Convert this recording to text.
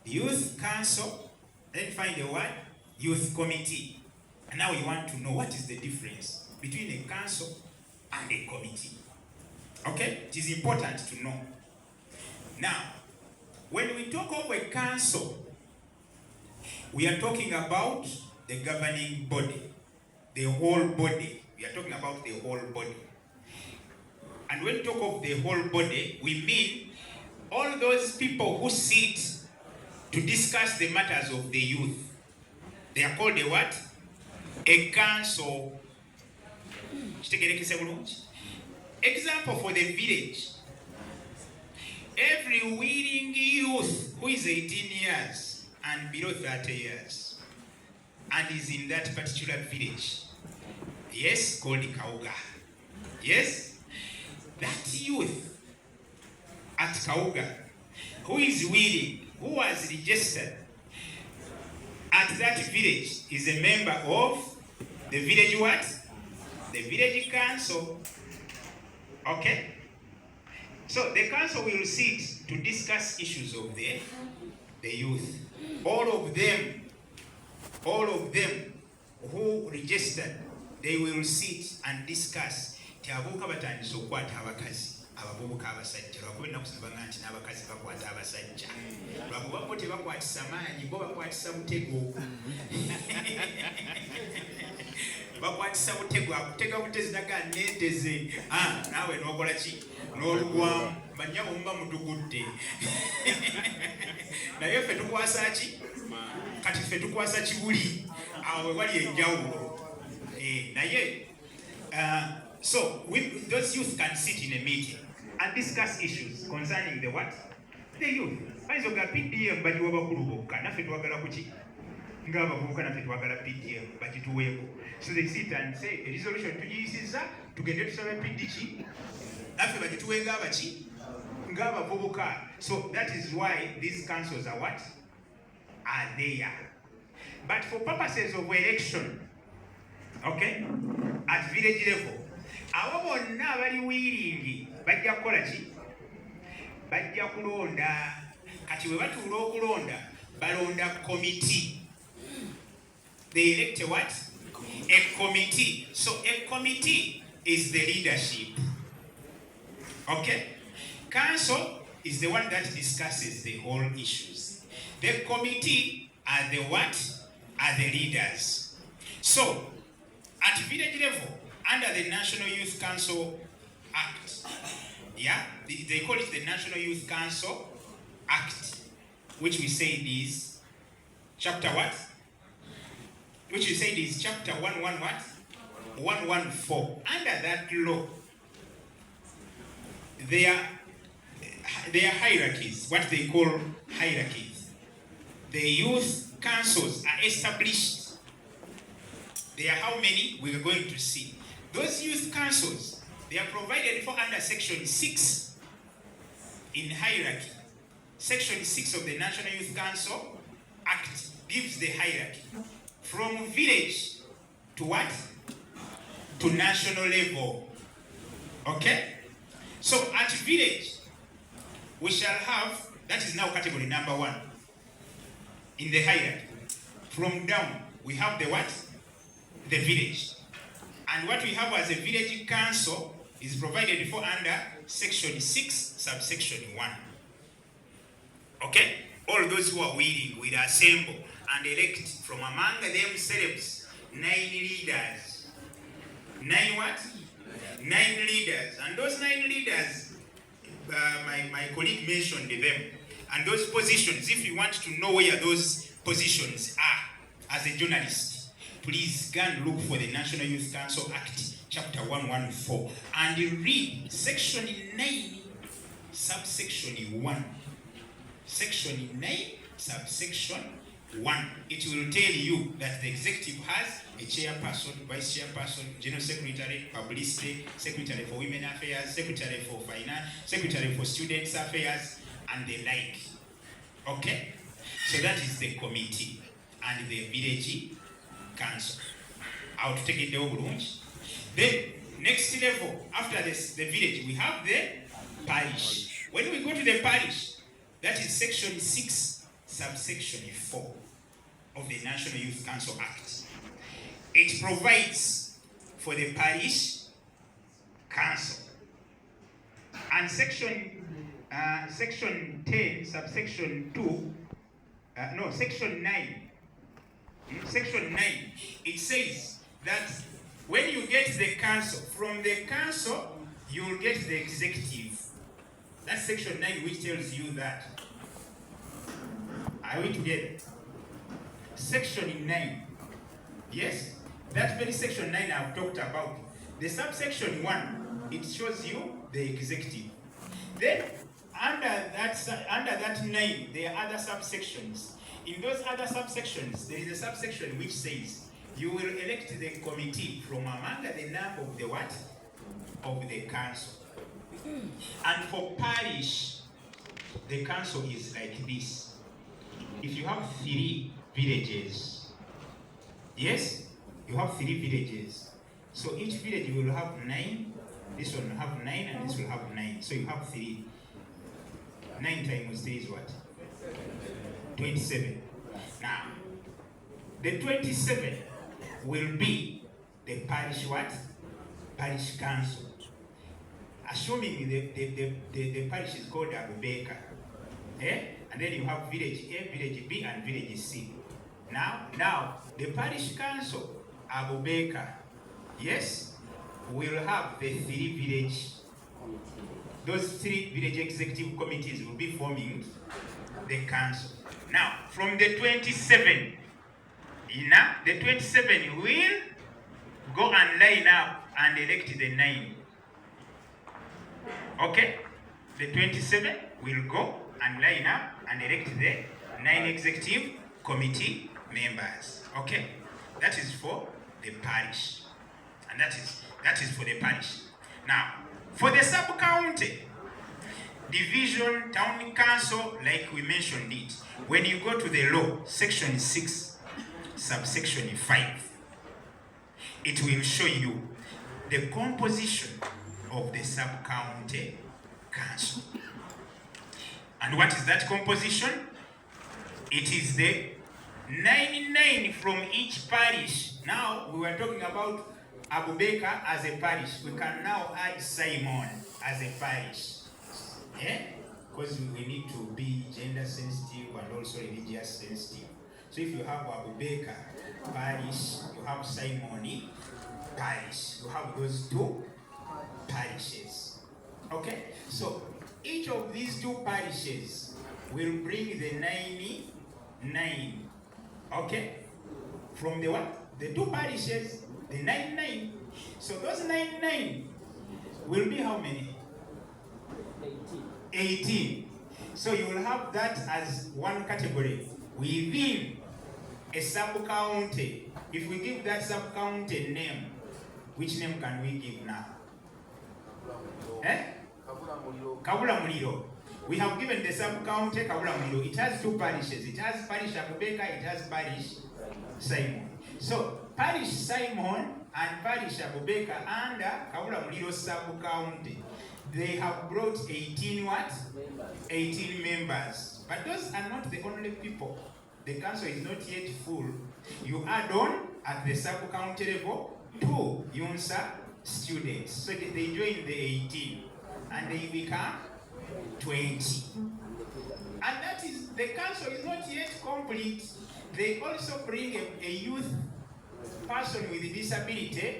Youth council, then find the word youth committee. And now you want to know what is the difference between a council and a committee. Okay? It is important to know. Now, when we talk of a council, we are talking about the governing body, the whole body. We are talking about the whole body. And when we talk of the whole body, we mean all those people who sit to discuss the matters of the youth. They are called a what? A council. Example for the village. Every willing youth who is 18 years and below 30 years and is in that particular village, yes, called Kauga. Yes, that youth at Kauga who is willing, who was registered at that village, is a member of the village what? The village council. Okay? So the council will sit to discuss issues of the youth. All of them who registered, they will sit and discuss. Bavubuka batandise okukwata abakazi, abavubuka abasajja. Lwakuba ennaku zino bagamba nti n'abakazi bakwata abasajja. Lwakuba bo tebakwatisa maanyi, bo bakwatisa mutego. Bakwatisa mutego, akutega butezi naga neeteze. Naawe n'okola ki? N'olugwamu. Bannyabo muba mutugudde. Naye ffe tukwasa ki? Kati ffe tukwasa kibuli. Awo we wali enjawulo. Naye so those youth can sit in a meeting and discuss issues concerning the what? The youth. Bayinza oga PDM bagiwa bakulu bokka, naffe twagala kuki? Ng'abavubuka naffe twagala PDM bagituweeko. So they sit and say, a resolution tugiyisizza, tugende tusabe PDG, naffe bagituwenga abaki? Ng'abavubuka. So that is why these councils are what? Are there. But for purposes of election, okay, at village level, abo bonna abali willing bajja kukola ki? Bajja kulonda. Kati we batuula okulonda, balonda committee. They elect a what? A committee. So a committee is the leadership. Okay? Council is the one that discusses the whole issues. The committee are the what? Are the leaders. So, at village level, under the National Youth Council Act, yeah, they call it the National Youth Council Act, which we said is chapter what? Which we said is chapter 11 what? 114. Under that law, there are hierarchies, what they call hierarchies. The youth councils are established. There are how many? We are going to see. Those youth councils, they are provided for under section 6 in hierarchy. Section 6 of the National Youth Council Act gives the hierarchy from village to what? To national level. Okay? So at village, we shall have, that is now category number 1 in the hierarchy. From down, we have the what? The village. And what we have as a village council is provided for under section 6, subsection 1. Okay? All those who are willing will assemble and elect from among themselves 9 leaders. 9 what? 9 leaders. And those 9 leaders, my colleague mentioned them. And those positions, if you want to know where those positions are as a journalist, please go and look for the National Youth Council Act, chapter 114, and read section 9, subsection 1. Section 9, subsection 1. It will tell you that the executive has a chairperson, vice chairperson, general secretary, publicity, secretary for women affairs, secretary for finance, secretary for students affairs, and the like. Okay? So that is the committee and the village council. I'll take it over. Then next level, after this, the village, we have the parish. When we go to the parish, that is section 6, subsection 4 of the National Youth Council Act. It provides for the parish council. And section 10, subsection 2, section 9. Section 9, it says that when you get the council, from the council, you will get the executive. That's section 9, which tells you that. Are we together? Section 9. Yes? That very section 9 I've talked about. The subsection 1, it shows you the executive. Then, under that 9, there are other subsections. In those other subsections, there is a subsection which says you will elect the committee from among the number of the what? Of the council. And for parish, the council is like this. If you have 3 villages, yes, you have 3 villages. So each village will have 9. This one will have 9, and this will have 9. So you have 3. 9 times 3 is what? 27. Now, the 27 will be the parish what? Parish council. Assuming the parish is called bavubuka. And then you have village A, village B, and village C. Now the parish council, bavubuka, yes, will have the 3 village. Those 3 village executive committees will be forming the council. Now, from the 27, the 27 will go and line up and elect the 9. Okay? The 27 will go and line up and elect the 9 executive committee members. Okay? That is for the parish. And that is for the parish. Now, for the sub-county, division, town council, like we mentioned it, when you go to the law, section 6, subsection 5, it will show you the composition of the sub-county council. And what is that composition? It is the 99 from each parish. Now, we were talking about bavubuka as a parish. We can now add Simon as a parish. Yeah? Because we need to be gender sensitive and also religious sensitive. So if you have bavubuka parish, you have Simon parish. You have those 2 parishes. Okay? So each of these 2 parishes will bring the 99. Okay? From the what? The 2 parishes, the 99. So those 99 will be how many? 18. So you will have that as one category within a sub-county. If we give that sub-county name, which name can we give now? Kabula Muliro. We have given the sub-county Kabula Muliro. It has 2 parishes. It has parish bavubuka, it has parish Simon. So parish Simon and parish bavubuka under Kabula Muliro sub-county, they have brought 18 what? 18 members. But those are not the only people. The council is not yet full. You add on at the sub-county level 2 UNSA students. So they join the 18 and they become 20. And that is, the council is not yet complete. They also bring a youth person with disability